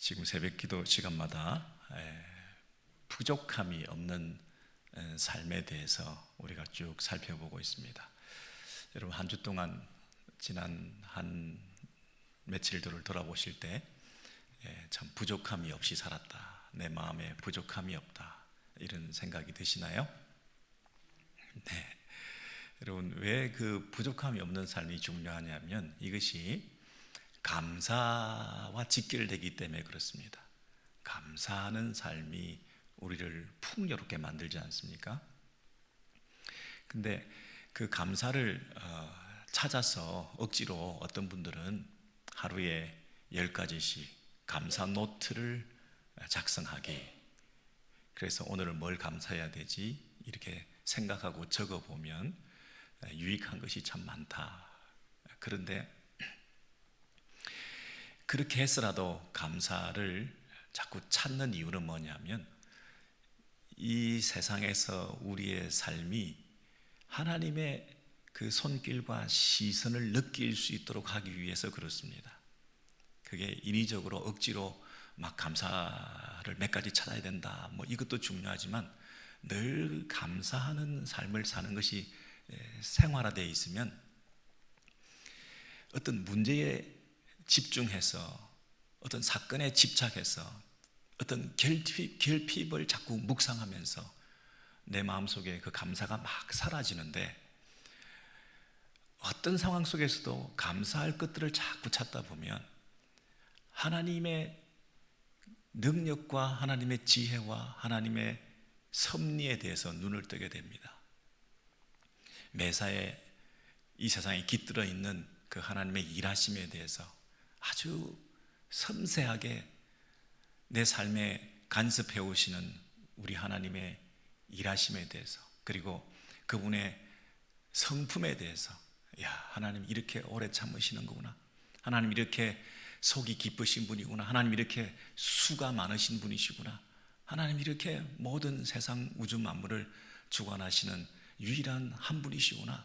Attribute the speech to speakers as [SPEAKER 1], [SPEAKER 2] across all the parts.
[SPEAKER 1] 지금 새벽 기도 시간마다 부족함이 없는 삶에 대해서 우리가 쭉 살펴보고 있습니다. 여러분, 한 주 동안 지난 한 며칠들을 돌아보실 때 참 부족함이 없이 살았다, 내 마음에 부족함이 없다, 이런 생각이 드시나요? 네. 여러분, 왜 그 부족함이 없는 삶이 중요하냐면 이것이 감사와 직결되기 때문에 그렇습니다. 감사하는 삶이 우리를 풍요롭게 만들지 않습니까? 근데 그 감사를 찾아서 억지로 어떤 분들은 하루에 10가지씩 감사 노트를 작성하기, 그래서 오늘은 뭘 감사해야 되지 이렇게 생각하고 적어보면 유익한 것이 참 많다. 그런데 그렇게 해서라도 감사를 자꾸 찾는 이유는 뭐냐면 이 세상에서 우리의 삶이 하나님의 그 손길과 시선을 느낄 수 있도록 하기 위해서 그렇습니다. 그게 인위적으로 억지로 막 감사를 몇 가지 찾아야 된다, 뭐 이것도 중요하지만 늘 감사하는 삶을 사는 것이 생활화되어 있으면 어떤 문제에 집중해서, 어떤 사건에 집착해서, 어떤 결핍을 자꾸 묵상하면서 내 마음속에 그 감사가 막 사라지는데, 어떤 상황 속에서도 감사할 것들을 자꾸 찾다 보면 하나님의 능력과 하나님의 지혜와 하나님의 섭리에 대해서 눈을 뜨게 됩니다. 매사에 이 세상에 깃들어 있는 그 하나님의 일하심에 대해서 아주 섬세하게 내 삶에 간섭해 오시는 우리 하나님의 일하심에 대해서, 그리고 그분의 성품에 대해서, 야, 하나님 이렇게 오래 참으시는 거구나, 하나님 이렇게 속이 깊으신 분이구나, 하나님 이렇게 수가 많으신 분이시구나, 하나님 이렇게 모든 세상 우주 만물을 주관하시는 유일한 한 분이시구나.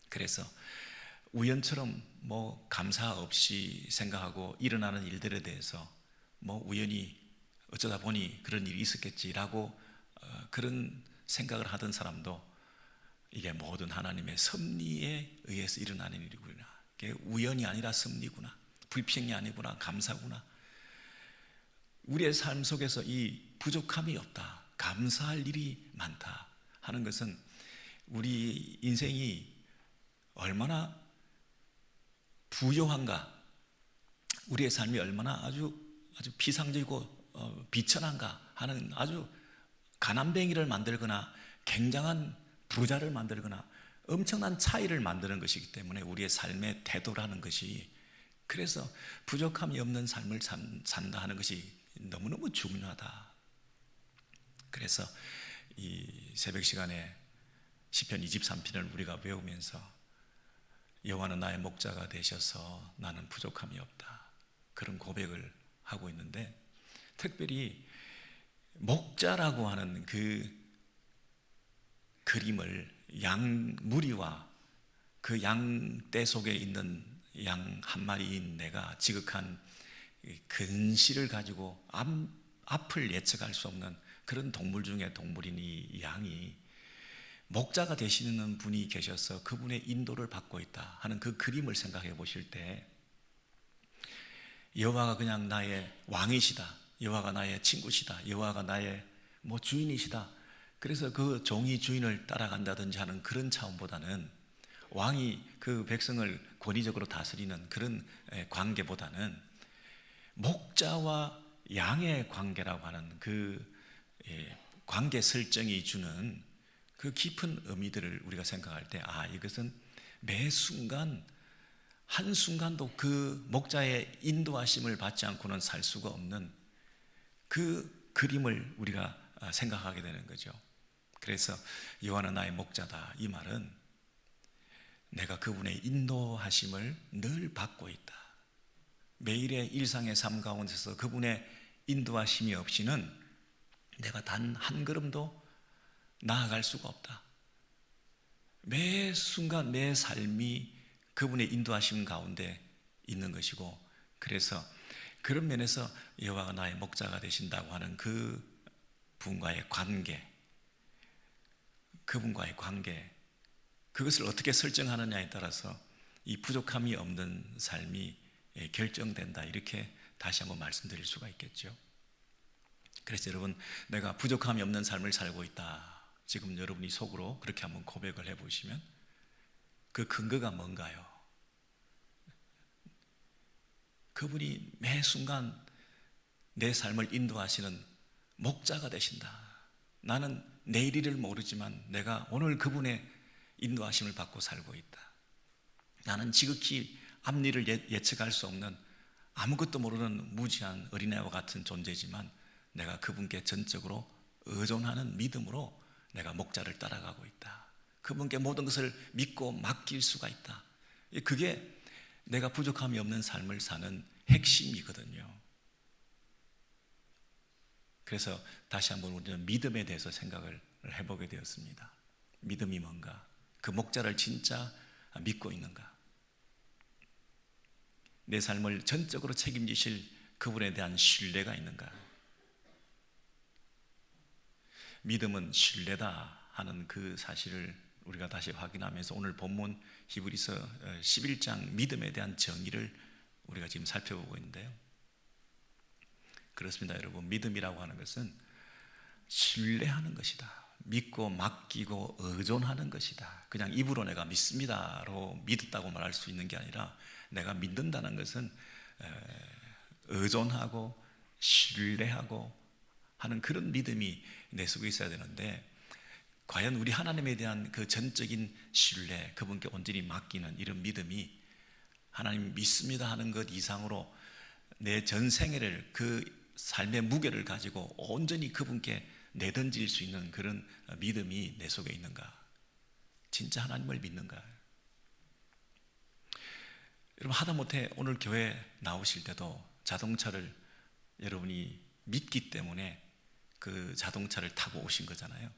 [SPEAKER 1] 그래서 우연처럼 뭐 감사 없이 생각하고 일어나는 일들에 대해서 뭐 우연히 어쩌다 보니 그런 일이 있었겠지라고 그런 생각을 하던 사람도 이게 모든 하나님의 섭리에 의해서 일어나는 일이구나, 이게 우연이 아니라 섭리구나, 불평이 아니구나, 감사구나. 우리의 삶 속에서 이 부족함이 없다, 감사할 일이 많다 하는 것은 우리 인생이 얼마나 부요한가, 우리의 삶이 얼마나 아주 피상적이고 비천한가 하는, 아주 가난뱅이를 만들거나 굉장한 부자를 만들거나 엄청난 차이를 만드는 것이기 때문에 우리의 삶의 태도라는 것이, 그래서 부족함이 없는 삶을 산다 하는 것이 너무너무 중요하다. 그래서 이 새벽 시간에 시편 23편을 우리가 외우면서 여호와는 나의 목자가 되셔서 나는 부족함이 없다, 그런 고백을 하고 있는데, 특별히 목자라고 하는 그 그림을 양무리와 그 양떼 속에 있는 양 한 마리인 내가 지극한 근시를 가지고 앞을 예측할 수 없는 그런 동물 중에 동물인 이 양이 목자가 되시는 분이 계셔서 그분의 인도를 받고 있다 하는 그 그림을 생각해 보실 때, 여호와가 그냥 나의 왕이시다, 여호와가 나의 친구시다, 여호와가 나의 뭐 주인이시다, 그래서 그 종이 주인을 따라간다든지 하는 그런 차원보다는, 왕이 그 백성을 권위적으로 다스리는 그런 관계보다는 목자와 양의 관계라고 하는 그 관계 설정이 주는 그 깊은 의미들을 우리가 생각할 때, 이것은 매 순간 한순간도 그 목자의 인도하심을 받지 않고는 살 수가 없는 그 그림을 우리가 생각하게 되는 거죠. 그래서 여호와는 나의 목자다, 이 말은 내가 그분의 인도하심을 늘 받고 있다, 매일의 일상의 삶 가운데서 그분의 인도하심이 없이는 내가 단 한 걸음도 나아갈 수가 없다. 매 순간 매 삶이 그분의 인도하심 가운데 있는 것이고, 그래서 그런 면에서 여호와가 나의 목자가 되신다고 하는 그 분과의 관계, 그분과의 관계, 그것을 어떻게 설정하느냐에 따라서 이 부족함이 없는 삶이 결정된다, 이렇게 다시 한번 말씀드릴 수가 있겠죠. 그래서 여러분, 내가 부족함이 없는 삶을 살고 있다, 지금 여러분이 속으로 그렇게 한번 고백을 해보시면 그 근거가 뭔가요? 그분이 매 순간 내 삶을 인도하시는 목자가 되신다. 나는 내일을 모르지만 내가 오늘 그분의 인도하심을 받고 살고 있다. 나는 지극히 앞일을 예측할 수 없는 아무것도 모르는 무지한 어린애와 같은 존재지만 내가 그분께 전적으로 의존하는 믿음으로 내가 목자를 따라가고 있다. 그분께 모든 것을 믿고 맡길 수가 있다. 그게 내가 부족함이 없는 삶을 사는 핵심이거든요. 그래서 다시 한번 우리는 믿음에 대해서 생각을 해보게 되었습니다. 믿음이 뭔가? 그 목자를 진짜 믿고 있는가? 내 삶을 전적으로 책임지실 그분에 대한 신뢰가 있는가? 믿음은 신뢰다 하는 그 사실을 우리가 다시 확인하면서 오늘 본문 히브리서 11장 믿음에 대한 정의를 우리가 지금 살펴보고 있는데요. 그렇습니다, 여러분. 믿음이라고 하는 것은 신뢰하는 것이다. 믿고 맡기고 의존하는 것이다. 그냥 입으로 내가 믿습니다로 믿었다고 말할 수 있는 게 아니라 내가 믿는다는 것은 의존하고 신뢰하고 하는 그런 믿음이 내 속에 있어야 되는데, 과연 우리 하나님에 대한 그 전적인 신뢰, 그분께 온전히 맡기는 이런 믿음이 하나님 믿습니다 하는 것 이상으로 내 전생애를, 그 삶의 무게를 가지고 온전히 그분께 내던질 수 있는 그런 믿음이 내 속에 있는가? 진짜 하나님을 믿는가? 여러분, 하다못해 오늘 교회 나오실 때도 자동차를 여러분이 믿기 때문에 그 자동차를 타고 오신 거잖아요.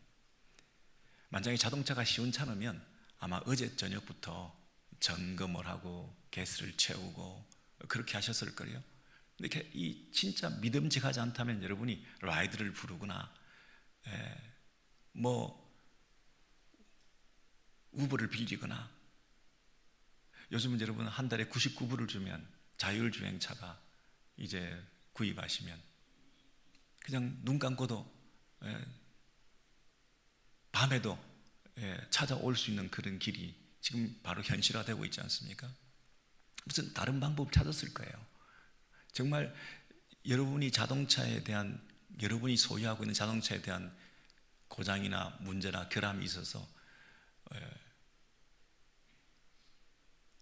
[SPEAKER 1] 만약에 자동차가 시원찮으면 아마 어제 저녁부터 점검을 하고 가스를 채우고 그렇게 하셨을 거예요. 근데 이 진짜 믿음직하지 않다면 여러분이 라이드를 부르거나 뭐 우버를 빌리거나, 요즘은 여러분 한 달에 99불을 주면 자율주행차가 이제 구입하시면 그냥 눈 감고도 밤에도 찾아올 수 있는 그런 길이 지금 바로 현실화되고 있지 않습니까? 무슨 다른 방법 찾았을 거예요. 정말 여러분이 자동차에 대한, 여러분이 소유하고 있는 자동차에 대한 고장이나 문제나 결함이 있어서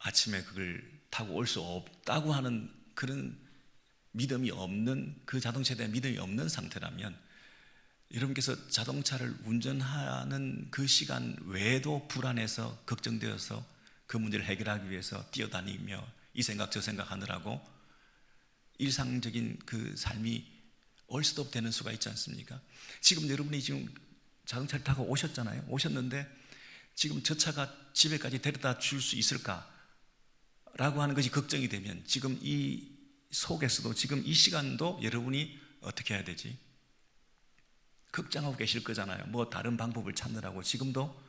[SPEAKER 1] 아침에 그걸 타고 올 수 없다고 하는 그런 믿음이 없는, 그 자동차에 대한 믿음이 없는 상태라면 여러분께서 자동차를 운전하는 그 시간 외에도 불안해서 걱정되어서 그 문제를 해결하기 위해서 뛰어다니며 이 생각 저 생각 하느라고 일상적인 그 삶이 얼스톱 되는 수가 있지 않습니까? 지금 여러분이 지금 자동차를 타고 오셨잖아요. 오셨는데 지금 저 차가 집에까지 데려다 줄 수 있을까? 라고 하는 것이 걱정이 되면 지금 이 속에서도, 지금 이 시간도 여러분이 어떻게 해야 되지? 걱정하고 계실 거잖아요. 뭐 다른 방법을 찾느라고 지금도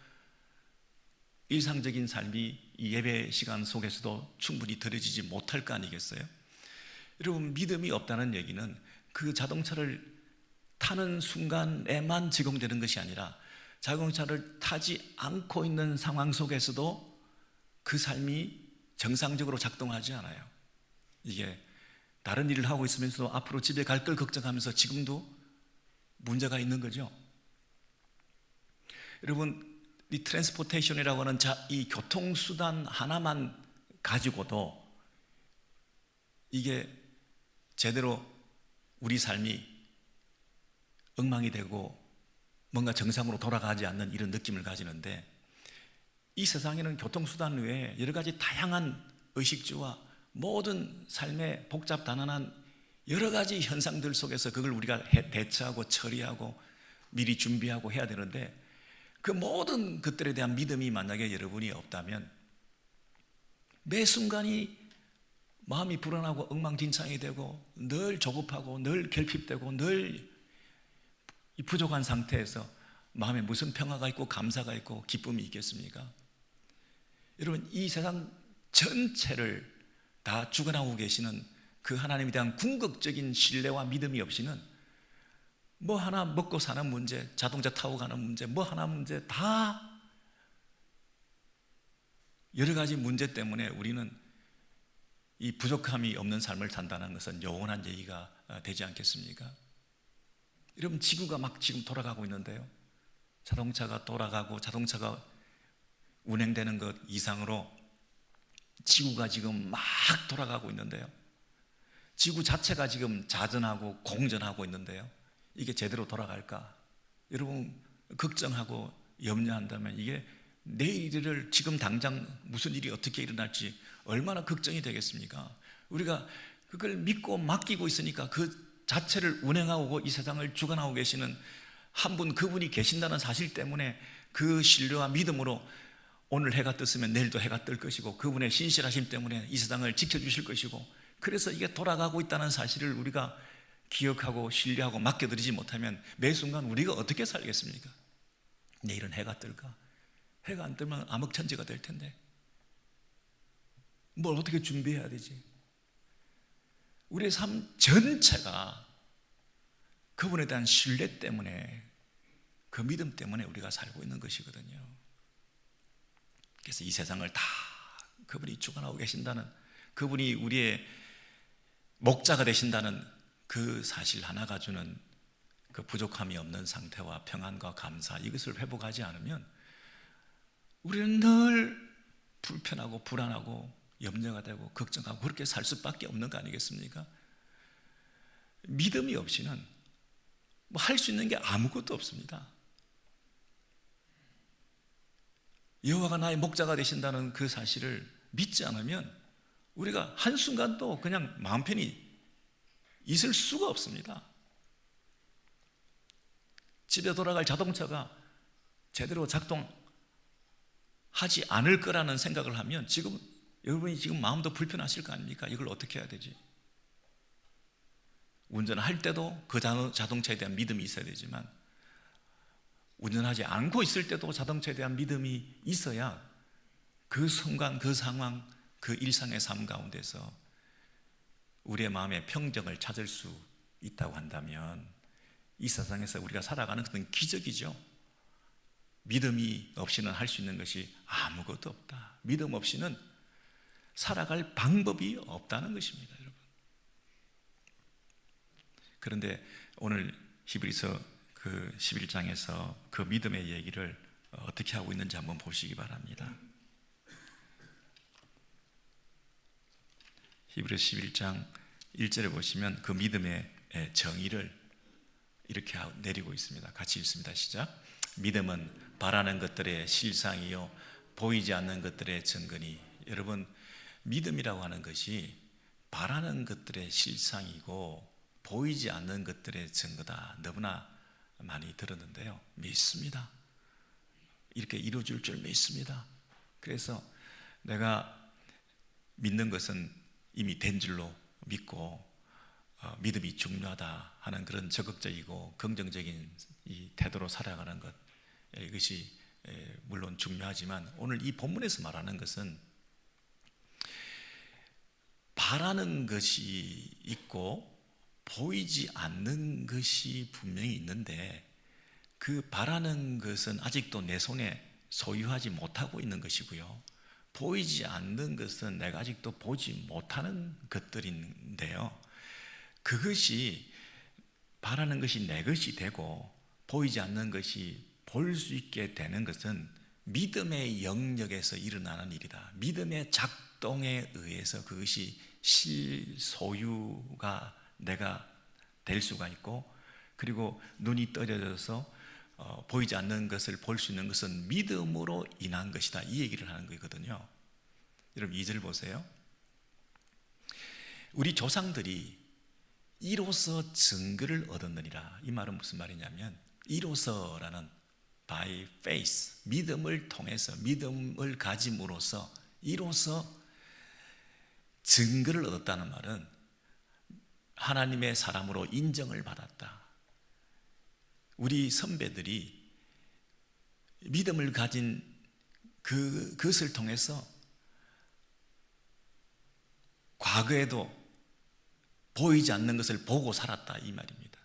[SPEAKER 1] 일상적인 삶이 이 예배 시간 속에서도 충분히 드려지지 못할 거 아니겠어요? 여러분, 믿음이 없다는 얘기는 그 자동차를 타는 순간에만 적용되는 것이 아니라 자동차를 타지 않고 있는 상황 속에서도 그 삶이 정상적으로 작동하지 않아요. 이게 다른 일을 하고 있으면서도 앞으로 집에 갈 걸 걱정하면서 지금도 문제가 있는 거죠. 여러분, 이 트랜스포테이션이라고 하는 이 교통수단 하나만 가지고도 이게 제대로 우리 삶이 엉망이 되고 뭔가 정상으로 돌아가지 않는 이런 느낌을 가지는데, 이 세상에는 교통수단 외에 여러 가지 다양한 의식주와 모든 삶의 복잡다단한 여러 가지 현상들 속에서 그걸 우리가 대처하고 처리하고 미리 준비하고 해야 되는데, 그 모든 것들에 대한 믿음이 만약에 여러분이 없다면 매 순간이 마음이 불안하고 엉망진창이 되고 늘 조급하고 늘 결핍되고 늘 이 부족한 상태에서 마음에 무슨 평화가 있고 감사가 있고 기쁨이 있겠습니까? 여러분, 이 세상 전체를 다 주관하고 계시는 그 하나님에 대한 궁극적인 신뢰와 믿음이 없이는 뭐 하나 먹고 사는 문제, 자동차 타고 가는 문제, 뭐 하나 문제 다 여러 가지 문제 때문에 우리는 이 부족함이 없는 삶을 산다는 것은 영원한 얘기가 되지 않겠습니까? 여러분, 지구가 막 지금 돌아가고 있는데요, 자동차가 돌아가고 자동차가 운행되는 것 이상으로 지구가 지금 막 돌아가고 있는데요, 지구 자체가 지금 자전하고 공전하고 있는데요, 이게 제대로 돌아갈까? 여러분, 걱정하고 염려한다면 이게 내일을 지금 당장 무슨 일이 어떻게 일어날지 얼마나 걱정이 되겠습니까? 우리가 그걸 믿고 맡기고 있으니까 그 자체를 운행하고 이 세상을 주관하고 계시는 한 분, 그분이 계신다는 사실 때문에 그 신뢰와 믿음으로 오늘 해가 떴으면 내일도 해가 뜰 것이고 그분의 신실하심 때문에 이 세상을 지켜주실 것이고, 그래서 이게 돌아가고 있다는 사실을 우리가 기억하고 신뢰하고 맡겨드리지 못하면 매 순간 우리가 어떻게 살겠습니까? 내일은 해가 뜰까? 해가 안 뜨면 암흑천지가 될 텐데 뭘 어떻게 준비해야 되지? 우리의 삶 전체가 그분에 대한 신뢰 때문에, 그 믿음 때문에 우리가 살고 있는 것이거든요. 그래서 이 세상을 다 그분이 주관하고 계신다는, 그분이 우리의 목자가 되신다는 그 사실 하나가 주는 그 부족함이 없는 상태와 평안과 감사, 이것을 회복하지 않으면 우리는 늘 불편하고 불안하고 염려가 되고 걱정하고 그렇게 살 수밖에 없는 거 아니겠습니까? 믿음이 없이는 뭐 할 수 있는 게 아무것도 없습니다. 여호와가 나의 목자가 되신다는 그 사실을 믿지 않으면 우리가 한순간도 그냥 마음 편히 있을 수가 없습니다. 집에 돌아갈 자동차가 제대로 작동하지 않을 거라는 생각을 하면 지금 여러분이 지금 마음도 불편하실 거 아닙니까? 이걸 어떻게 해야 되지? 운전할 때도 그 자동차에 대한 믿음이 있어야 되지만 운전하지 않고 있을 때도 자동차에 대한 믿음이 있어야 그 순간, 그 상황, 그 일상의 삶 가운데서 우리의 마음의 평정을 찾을 수 있다고 한다면 이 세상에서 우리가 살아가는 것은 기적이죠. 믿음이 없이는 할 수 있는 것이 아무것도 없다. 믿음 없이는 살아갈 방법이 없다는 것입니다, 여러분. 그런데 오늘 히브리서 그 11장에서 그 믿음의 얘기를 어떻게 하고 있는지 한번 보시기 바랍니다. 히브리서 11장 1절에 보시면 그 믿음의 정의를 이렇게 내리고 있습니다. 같이 읽습니다. 시작. 믿음은 바라는 것들의 실상이요 보이지 않는 것들의 증거니. 여러분, 믿음이라고 하는 것이 바라는 것들의 실상이고 보이지 않는 것들의 증거다. 너무나 많이 들었는데요, 믿습니다. 이렇게 이루어질 줄 믿습니다. 그래서 내가 믿는 것은 이미 된 줄로 믿고 믿음이 중요하다 하는 그런 적극적이고 긍정적인 이 태도로 살아가는 것, 이것이 물론 중요하지만 오늘 이 본문에서 말하는 것은 바라는 것이 있고 보이지 않는 것이 분명히 있는데 그 바라는 것은 아직도 내 손에 소유하지 못하고 있는 것이고요, 보이지 않는 것은 내가 아직도 보지 못하는 것들인데요, 그것이 바라는 것이 내 것이 되고 보이지 않는 것이 볼 수 있게 되는 것은 믿음의 영역에서 일어나는 일이다. 믿음의 작동에 의해서 그것이 실소유가 내가 될 수가 있고, 그리고 눈이 떠져져서 보이지 않는 것을 볼 수 있는 것은 믿음으로 인한 것이다, 이 얘기를 하는 거거든요. 여러분 2절 보세요. 우리 조상들이 이로써 증거를 얻었느니라. 이 말은 무슨 말이냐면 이로써라는 by faith, 믿음을 통해서, 믿음을 가짐으로써 이로써 증거를 얻었다는 말은 하나님의 사람으로 인정을 받았다. 우리 선배들이 믿음을 가진 그것을 통해서 과거에도 보이지 않는 것을 보고 살았다 이 말입니다.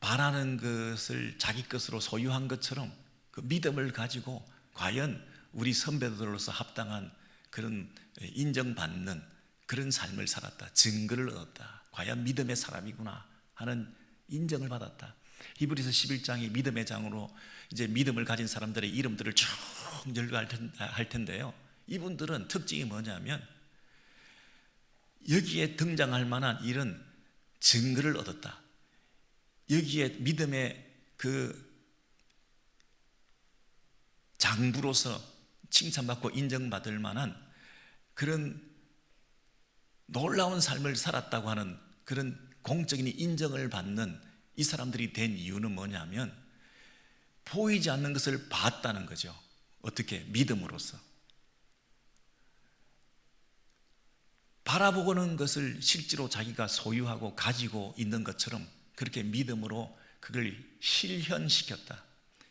[SPEAKER 1] 바라는 것을 자기 것으로 소유한 것처럼 그 믿음을 가지고 과연 우리 선배들로서 합당한 그런 인정받는 그런 삶을 살았다. 증거를 얻었다. 과연 믿음의 사람이구나 하는 인정을 받았다. 히브리서 11장이 믿음의 장으로 이제 믿음을 가진 사람들의 이름들을 쭉 열거할 텐데요. 이분들은 특징이 뭐냐면 여기에 등장할 만한 이런 증거를 얻었다. 여기에 믿음의 그 장부로서 칭찬받고 인정받을 만한 그런 놀라운 삶을 살았다고 하는 그런 공적인 인정을 받는 이 사람들이 된 이유는 뭐냐면 보이지 않는 것을 봤다는 거죠. 어떻게? 믿음으로써. 바라보고는 것을 실제로 자기가 소유하고 가지고 있는 것처럼 그렇게 믿음으로 그걸 실현시켰다.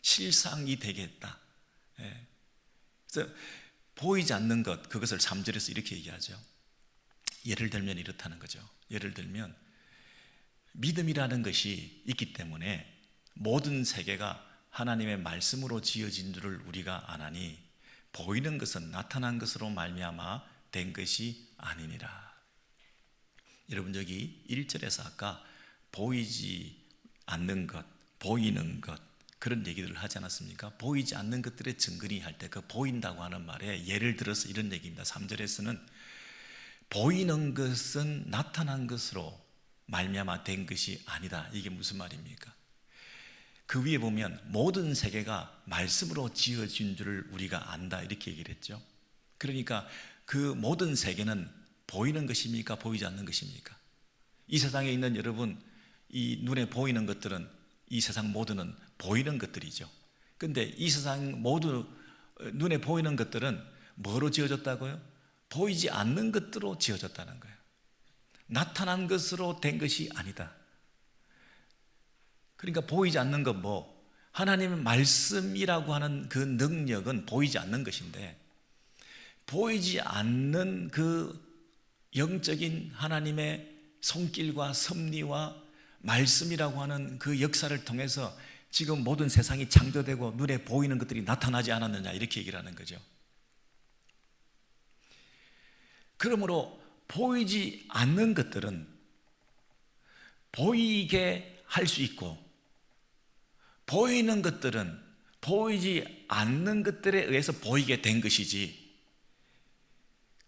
[SPEAKER 1] 실상이 되게 했다. 예. 그래서 보이지 않는 것, 그것을 3절에서 이렇게 얘기하죠. 예를 들면 이렇다는 거죠. 예를 들면 믿음이라는 것이 있기 때문에 모든 세계가 하나님의 말씀으로 지어진 줄을 우리가 아나니 보이는 것은 나타난 것으로 말미암아 된 것이 아니니라. 여러분 여기 1절에서 아까 보이지 않는 것, 보이는 것 그런 얘기들을 하지 않았습니까? 보이지 않는 것들의 증거니 할 때 그 보인다고 하는 말에 예를 들어서 이런 얘기입니다. 3절에서는 보이는 것은 나타난 것으로 말미암아 된 것이 아니다. 이게 무슨 말입니까? 그 위에 보면 모든 세계가 말씀으로 지어진 줄을 우리가 안다 이렇게 얘기를 했죠. 그러니까 그 모든 세계는 보이는 것입니까? 보이지 않는 것입니까? 이 세상에 있는 여러분, 이 눈에 보이는 것들은 이 세상 모두는 보이는 것들이죠. 근데 이 세상 모두 눈에 보이는 것들은 뭐로 지어졌다고요? 보이지 않는 것들로 지어졌다는 거예요. 나타난 것으로 된 것이 아니다. 그러니까 보이지 않는 것 하나님의 말씀이라고 하는 그 능력은 보이지 않는 것인데 보이지 않는 그 영적인 하나님의 손길과 섭리와 말씀이라고 하는 그 역사를 통해서 지금 모든 세상이 창조되고 눈에 보이는 것들이 나타나지 않았느냐 이렇게 얘기를 하는 거죠. 그러므로 보이지 않는 것들은 보이게 할 수 있고 보이는 것들은 보이지 않는 것들에 의해서 보이게 된 것이지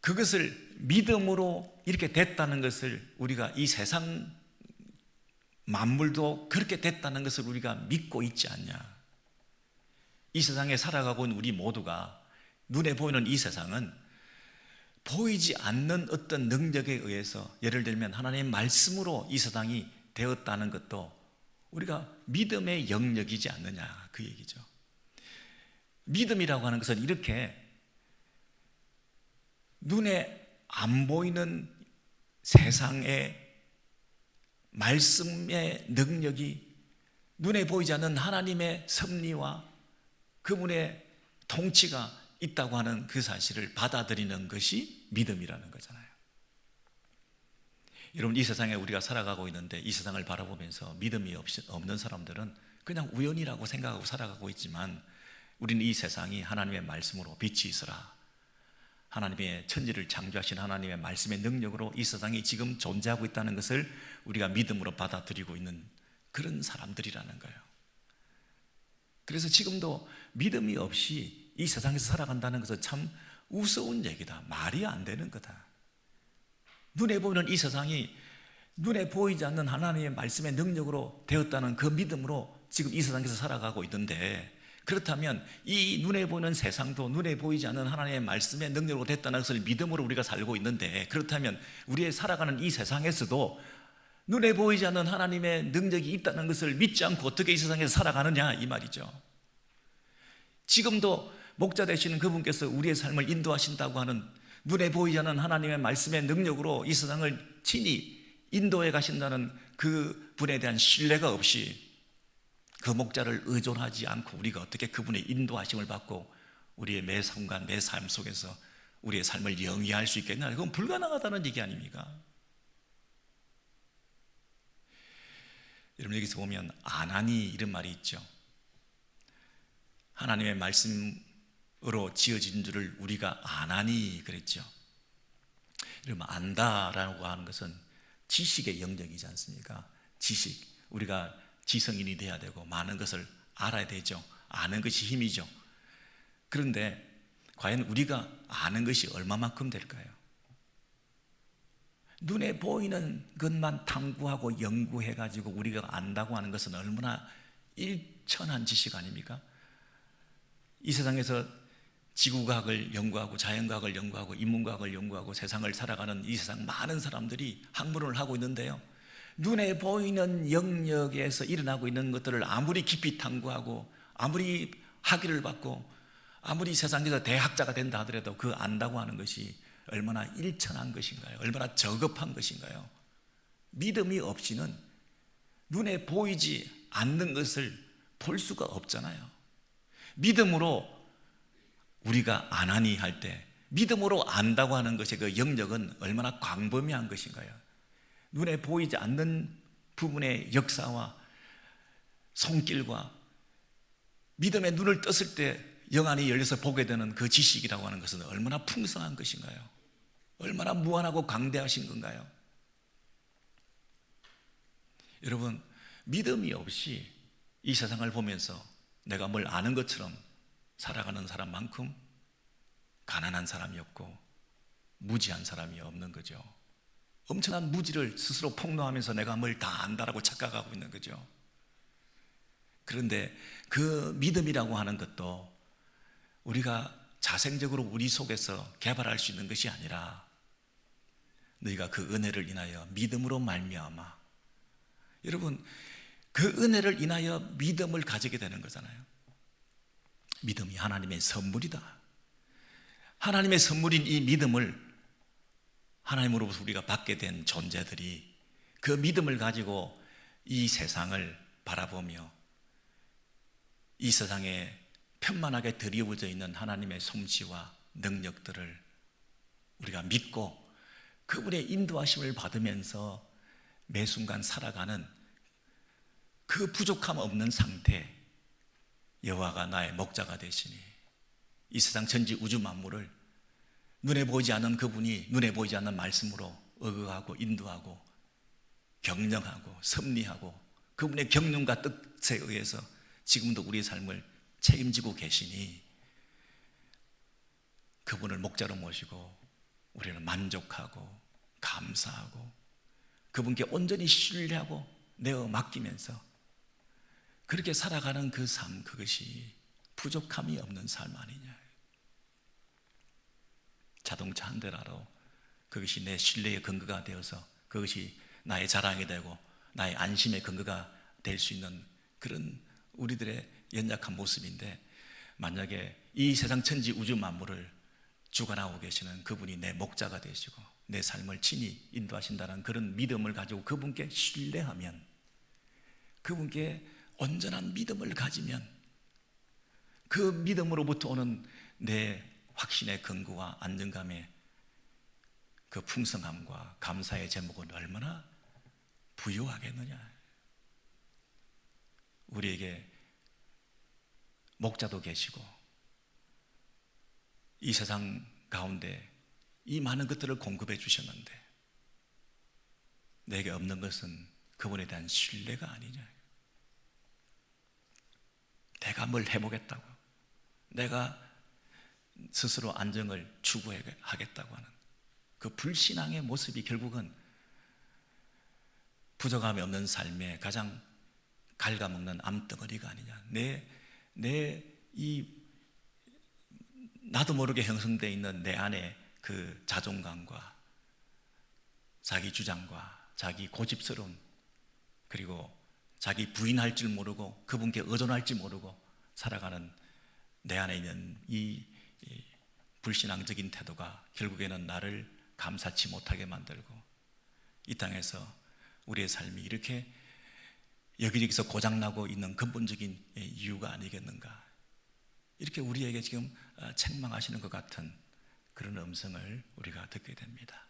[SPEAKER 1] 그것을 믿음으로 이렇게 됐다는 것을 우리가 이 세상 만물도 그렇게 됐다는 것을 우리가 믿고 있지 않냐. 이 세상에 살아가고 있는 우리 모두가 눈에 보이는 이 세상은 보이지 않는 어떤 능력에 의해서 예를 들면 하나님의 말씀으로 이 세상이 되었다는 것도 우리가 믿음의 영역이지 않느냐 그 얘기죠. 믿음이라고 하는 것은 이렇게 눈에 안 보이는 세상의 말씀의 능력이 눈에 보이지 않는 하나님의 섭리와 그분의 통치가 있다고 하는 그 사실을 받아들이는 것이 믿음이라는 거잖아요. 여러분 이 세상에 우리가 살아가고 있는데 이 세상을 바라보면서 믿음이 없는 사람들은 그냥 우연이라고 생각하고 살아가고 있지만 우리는 이 세상이 하나님의 말씀으로 빛이 있어라. 하나님의 천지를 창조하신 하나님의 말씀의 능력으로 이 세상이 지금 존재하고 있다는 것을 우리가 믿음으로 받아들이고 있는 그런 사람들이라는 거예요. 그래서 지금도 믿음이 없이 이 세상에서 살아간다는 것은 참 우스운 얘기다. 말이 안 되는 거다. 눈에 보이는 이 세상이 눈에 보이지 않는 하나님의 말씀의 능력으로 되었다는 그 믿음으로 지금 이 세상에서 살아가고 있는데 그렇다면 이 눈에 보이는 세상도 눈에 보이지 않는 하나님의 말씀의 능력으로 됐다는 것을 믿음으로 우리가 살고 있는데 그렇다면 우리의 살아가는 이 세상에서도 눈에 보이지 않는 하나님의 능력이 있다는 것을 믿지 않고 어떻게 이 세상에서 살아가느냐 이 말이죠. 지금도 목자 되시는 그분께서 우리의 삶을 인도하신다고 하는 눈에 보이지 않는 하나님의 말씀의 능력으로 이 세상을 친히 인도해 가신다는 그 분에 대한 신뢰가 없이 그 목자를 의존하지 않고 우리가 어떻게 그분의 인도하심을 받고 우리의 매 순간 매 삶 속에서 우리의 삶을 영위할 수 있겠냐? 그건 불가능하다는 얘기 아닙니까? 여러분, 여기서 보면 아나니 이런 말이 있죠. 하나님의 말씀으로 지어진 줄을 우리가 아나니 그랬죠. 여러분, 안다라고 하는 것은 지식의 영역이지 않습니까? 지식, 우리가 지성인이 돼야 되고 많은 것을 알아야 되죠. 아는 것이 힘이죠. 그런데 과연 우리가 아는 것이 얼마만큼 될까요? 눈에 보이는 것만 탐구하고 연구해가지고 우리가 안다고 하는 것은 얼마나 일천한 지식 아닙니까? 이 세상에서 지구과학을 연구하고 자연과학을 연구하고 인문과학을 연구하고 세상을 살아가는 이 세상 많은 사람들이 학문을 하고 있는데요, 눈에 보이는 영역에서 일어나고 있는 것들을 아무리 깊이 탐구하고 아무리 학위를 받고 아무리 세상에서 대학자가 된다 하더라도 그 안다고 하는 것이 얼마나 일천한 것인가요? 얼마나 저급한 것인가요? 믿음이 없이는 눈에 보이지 않는 것을 볼 수가 없잖아요. 믿음으로 우리가 아나니 할 때 믿음으로 안다고 하는 것의 그 영역은 얼마나 광범위한 것인가요? 눈에 보이지 않는 부분의 역사와 손길과 믿음의 눈을 떴을 때 영안이 열려서 보게 되는 그 지식이라고 하는 것은 얼마나 풍성한 것인가요? 얼마나 무한하고 강대하신 건가요? 여러분, 믿음이 없이 이 세상을 보면서 내가 뭘 아는 것처럼 살아가는 사람만큼 가난한 사람이 없고 무지한 사람이 없는 거죠. 엄청난 무지를 스스로 폭로하면서 내가 뭘 다 안다라고 착각하고 있는 거죠. 그런데 그 믿음이라고 하는 것도 우리가 자생적으로 우리 속에서 개발할 수 있는 것이 아니라 너희가 그 은혜를 인하여 믿음으로 말미암아, 여러분, 그 은혜를 인하여 믿음을 가지게 되는 거잖아요. 믿음이 하나님의 선물이다. 하나님의 선물인 이 믿음을 하나님으로부터 우리가 받게 된 존재들이 그 믿음을 가지고 이 세상을 바라보며 이 세상에 편만하게 드리워져 있는 하나님의 솜씨와 능력들을 우리가 믿고 그분의 인도하심을 받으면서 매 순간 살아가는 그 부족함 없는 상태, 여호와가 나의 목자가 되시니 이 세상 천지 우주 만물을 눈에 보이지 않는 그분이 눈에 보이지 않는 말씀으로 어거하고 인도하고 경영하고 섭리하고 그분의 경륜과 뜻에 의해서 지금도 우리의 삶을 책임지고 계시니 그분을 목자로 모시고 우리는 만족하고 감사하고 그분께 온전히 신뢰하고 내어 맡기면서 그렇게 살아가는 그 삶, 그것이 부족함이 없는 삶 아니냐. 자동차 한 대라도 그것이 내 신뢰의 근거가 되어서 그것이 나의 자랑이 되고 나의 안심의 근거가 될 수 있는 그런 우리들의 연약한 모습인데, 만약에 이 세상 천지 우주 만물을 주관하고 계시는 그분이 내 목자가 되시고 내 삶을 친히 인도하신다는 그런 믿음을 가지고 그분께 신뢰하면, 그분께 온전한 믿음을 가지면 그 믿음으로부터 오는 내 확신의 근거와 안정감의 그 풍성함과 감사의 제목은 얼마나 부유하겠느냐. 우리에게 목자도 계시고 이 세상 가운데 이 많은 것들을 공급해 주셨는데 내게 없는 것은 그분에 대한 신뢰가 아니냐. 내가 뭘 해보겠다고, 내가 스스로 안정을 추구하겠다고 하는 그 불신앙의 모습이 결국은 부족함이 없는 삶의 가장 갉아먹는 암덩어리가 아니냐. 나도 모르게 형성되어 있는 내 안에 그 자존감과 자기 주장과 자기 고집스러움, 그리고 자기 부인할 줄 모르고 그분께 의존할 줄 모르고 살아가는 내 안에 있는 이 불신앙적인 태도가 결국에는 나를 감사치 못하게 만들고 이 땅에서 우리의 삶이 이렇게 여기저기서 고장나고 있는 근본적인 이유가 아니겠는가, 이렇게 우리에게 지금 책망하시는 것 같은 그런 음성을 우리가 듣게 됩니다.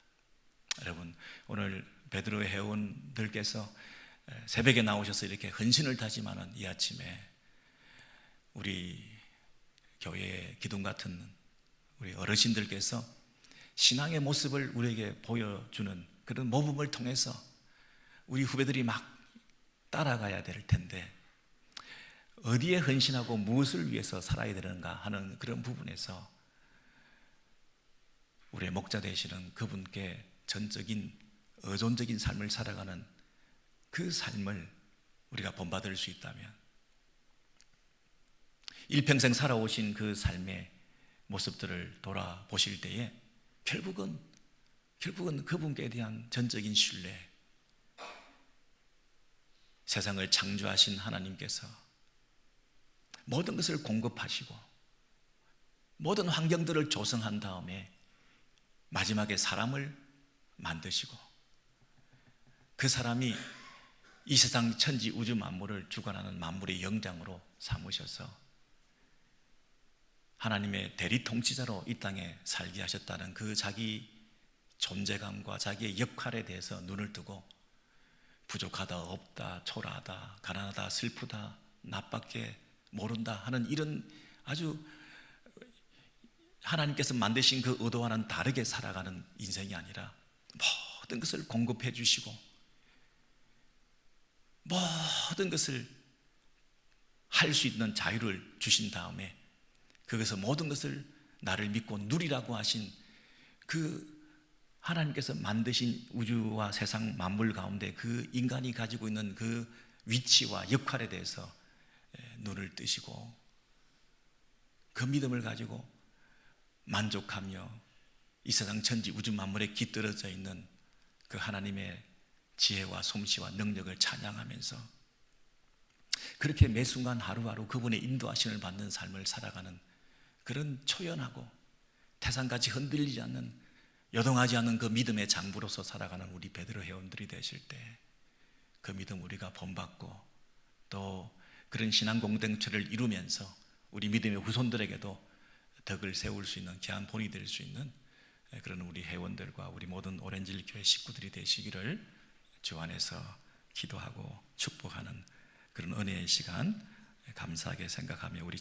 [SPEAKER 1] 여러분, 오늘 베드로의 회원들께서 새벽에 나오셔서 이렇게 헌신을 다짐하는 이 아침에 우리 교회의 기둥 같은 우리 어르신들께서 신앙의 모습을 우리에게 보여주는 그런 모범을 통해서 우리 후배들이 막 따라가야 될 텐데 어디에 헌신하고 무엇을 위해서 살아야 되는가 하는 그런 부분에서 우리의 목자 되시는 그분께 전적인 의존적인 삶을 살아가는 그 삶을 우리가 본받을 수 있다면, 일평생 살아오신 그 삶의 모습들을 돌아보실 때에 결국은 그분께 대한 전적인 신뢰, 세상을 창조하신 하나님께서 모든 것을 공급하시고 모든 환경들을 조성한 다음에 마지막에 사람을 만드시고 그 사람이 이 세상 천지 우주 만물을 주관하는 만물의 영장으로 삼으셔서 하나님의 대리 통치자로 이 땅에 살게 하셨다는 그 자기 존재감과 자기의 역할에 대해서 눈을 뜨고 부족하다, 없다, 초라하다, 가난하다, 슬프다, 나밖에 모른다 하는 이런 아주 하나님께서 만드신 그 의도와는 다르게 살아가는 인생이 아니라 모든 것을 공급해 주시고 모든 것을 할 수 있는 자유를 주신 다음에 거기서 모든 것을 나를 믿고 누리라고 하신 그 하나님께서 만드신 우주와 세상 만물 가운데 그 인간이 가지고 있는 그 위치와 역할에 대해서 눈을 뜨시고 그 믿음을 가지고 만족하며 이 세상 천지 우주 만물에 깃들어져 있는 그 하나님의 지혜와 솜씨와 능력을 찬양하면서 그렇게 매 순간 하루하루 그분의 인도하심을 받는 삶을 살아가는 그런 초연하고 태산같이 흔들리지 않는, 요동하지 않는 그 믿음의 장부로서 살아가는 우리 베드로 회원들이 되실 때 그 믿음 우리가 본받고 또 그런 신앙 공동체를 이루면서 우리 믿음의 후손들에게도 덕을 세울 수 있는 귀한 본이 될 수 있는 그런 우리 회원들과 우리 모든 오렌지 교회 식구들이 되시기를 주 안에서 기도하고 축복하는 그런 은혜의 시간 감사하게 생각하며 우리